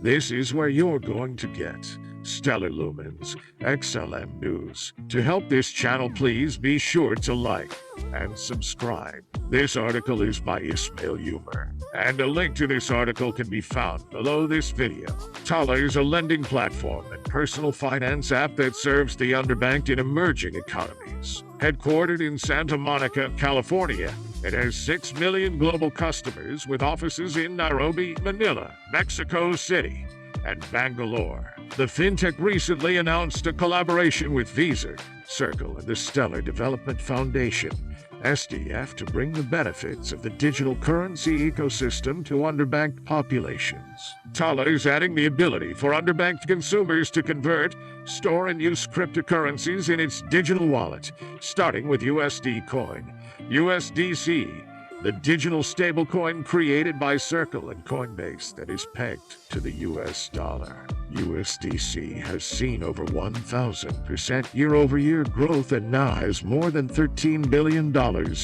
This is where you're going to get Stellar Lumens XLM news. To help this channel, please be sure to like and subscribe. This article is by Ismail Umer, and a link to this article can be found below this video. Tala is a lending platform and personal finance app that serves the underbanked in emerging economies. Headquartered in Santa Monica, California, it has 6 million global customers with offices in Nairobi, Manila, Mexico City, and Bangalore. The fintech recently announced a collaboration with Visa, Circle, and the Stellar Development Foundation, SDF, to bring the benefits of the digital currency ecosystem to underbanked populations. Tala is adding the ability for underbanked consumers to convert, store, and use cryptocurrencies in its digital wallet, starting with USD Coin, USDC, the digital stablecoin created by Circle and Coinbase that is pegged to the US dollar. USDC has seen over 1,000% year-over-year growth and now has more than $13 billion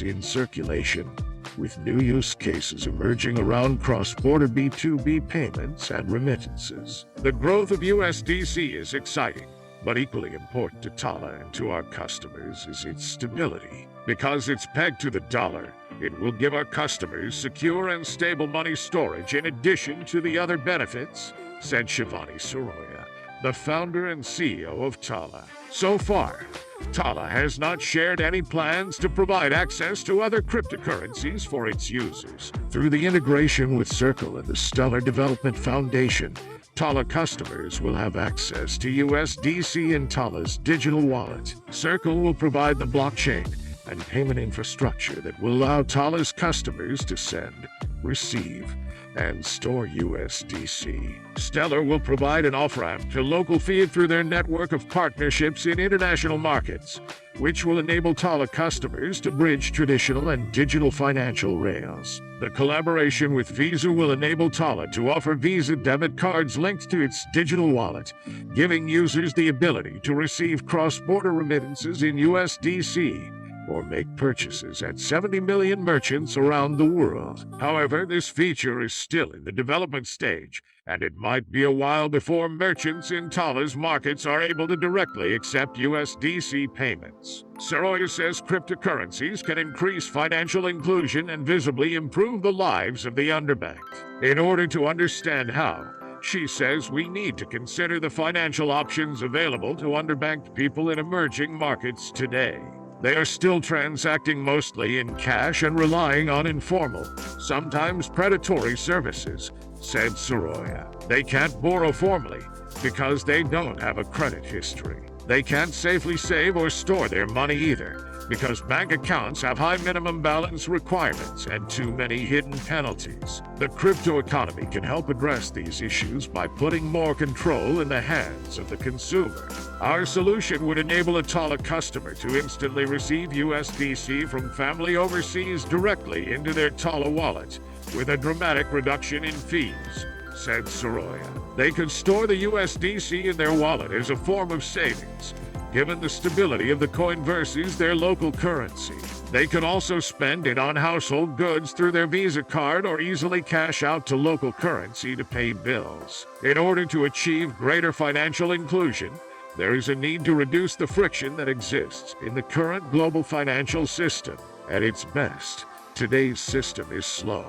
in circulation, with new use cases emerging around cross-border B2B payments and remittances. The growth of USDC is exciting, but equally important to Tala and to our customers is its stability. Because it's pegged to the dollar, it will give our customers secure and stable money storage in addition to the other benefits, said Shivani Soroya, the founder and CEO of Tala. So far, Tala has not shared any plans to provide access to other cryptocurrencies for its users. Through the integration with Circle and the Stellar Development Foundation, Tala customers will have access to USDC in Tala's digital wallet. Circle will provide the blockchain and payment infrastructure that will allow Tala's customers to send, receive, and store USDC. Stellar will provide an off-ramp to local fiat through their network of partnerships in international markets, which will enable Tala customers to bridge traditional and digital financial rails. The collaboration with Visa will enable Tala to offer Visa debit cards linked to its digital wallet, giving users the ability to receive cross-border remittances in USDC, or make purchases at 70 million merchants around the world. However, this feature is still in the development stage, and it might be a while before merchants in Tala's markets are able to directly accept USDC payments. Soroya says cryptocurrencies can increase financial inclusion and visibly improve the lives of the underbanked. In order to understand how, she says we need to consider the financial options available to underbanked people in emerging markets today. They are still transacting mostly in cash and relying on informal, sometimes predatory services, said Soroya. They can't borrow formally because they don't have a credit history. They can't safely save or store their money either because bank accounts have high minimum balance requirements and too many hidden penalties. The crypto economy can help address these issues by putting more control in the hands of the consumer. Our solution would enable a Tala customer to instantly receive USDC from family overseas directly into their Tala wallet, with a dramatic reduction in fees, said Soroya. They could store the USDC in their wallet as a form of savings, given the stability of the coin versus their local currency. They could also spend it on household goods through their Visa card or easily cash out to local currency to pay bills. In order to achieve greater financial inclusion, there is a need to reduce the friction that exists in the current global financial system. At its best, today's system is slow,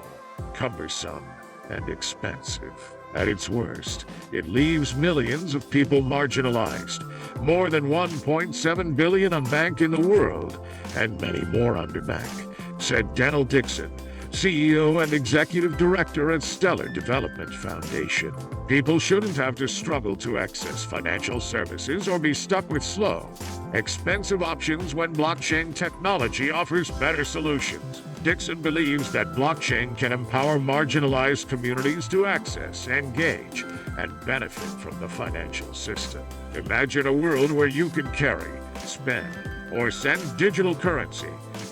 cumbersome, and expensive. At its worst, it leaves millions of people marginalized, more than 1.7 billion unbanked in the world, and many more underbanked, said Daniel Dixon, CEO and Executive Director at Stellar Development Foundation. People shouldn't have to struggle to access financial services or be stuck with slow, expensive options when blockchain technology offers better solutions. Dixon believes that blockchain can empower marginalized communities to access, engage, and benefit from the financial system. Imagine a world where you can carry, spend, or send digital currency,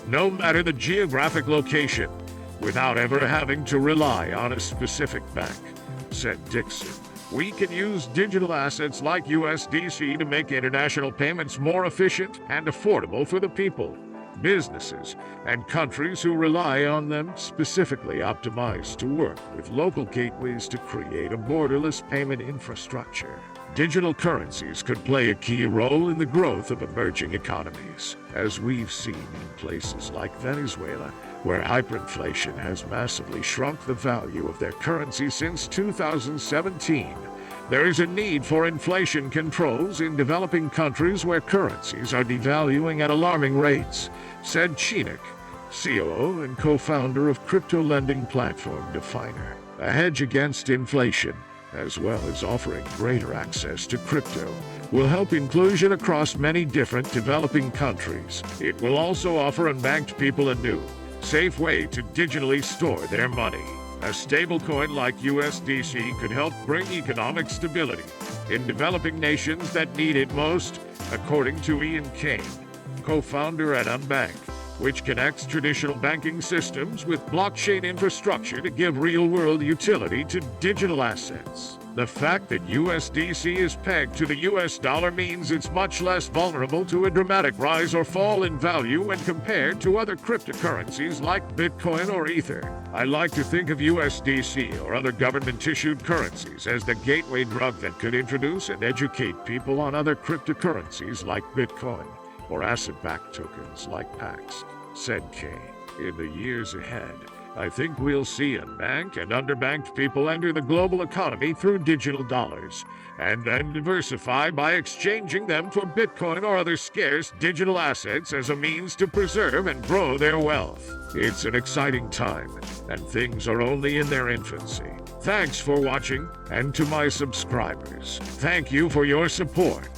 no matter the geographic location, without ever having to rely on a specific bank, said Dixon. We can use digital assets like USDC to make international payments more efficient and affordable for the people. businesses, and countries who rely on them specifically optimized to work with local gateways to create a borderless payment infrastructure. Digital currencies could play a key role in the growth of emerging economies, as we've seen in places like Venezuela, where hyperinflation has massively shrunk the value of their currency since 2017. There is a need for inflation controls in developing countries where currencies are devaluing at alarming rates, said Chinik, COO and co-founder of crypto lending platform Definer. A hedge against inflation, as well as offering greater access to crypto, will help inclusion across many different developing countries. It will also offer unbanked people a new, safe way to digitally store their money. A stablecoin like USDC could help bring economic stability in developing nations that need it most, according to Ian Kane, co-founder at Unbank, which connects traditional banking systems with blockchain infrastructure to give real-world utility to digital assets. The fact that USDC is pegged to the US dollar means it's much less vulnerable to a dramatic rise or fall in value when compared to other cryptocurrencies like Bitcoin or Ether. I like to think of USDC or other government-issued currencies as the gateway drug that could introduce and educate people on other cryptocurrencies like Bitcoin or asset-backed tokens like PAX, said Kane. In the years ahead, I think we'll see unbanked and underbanked people enter the global economy through digital dollars, and then diversify by exchanging them for Bitcoin or other scarce digital assets as a means to preserve and grow their wealth. It's an exciting time, and things are only in their infancy. Thanks for watching, and to my subscribers, thank you for your support.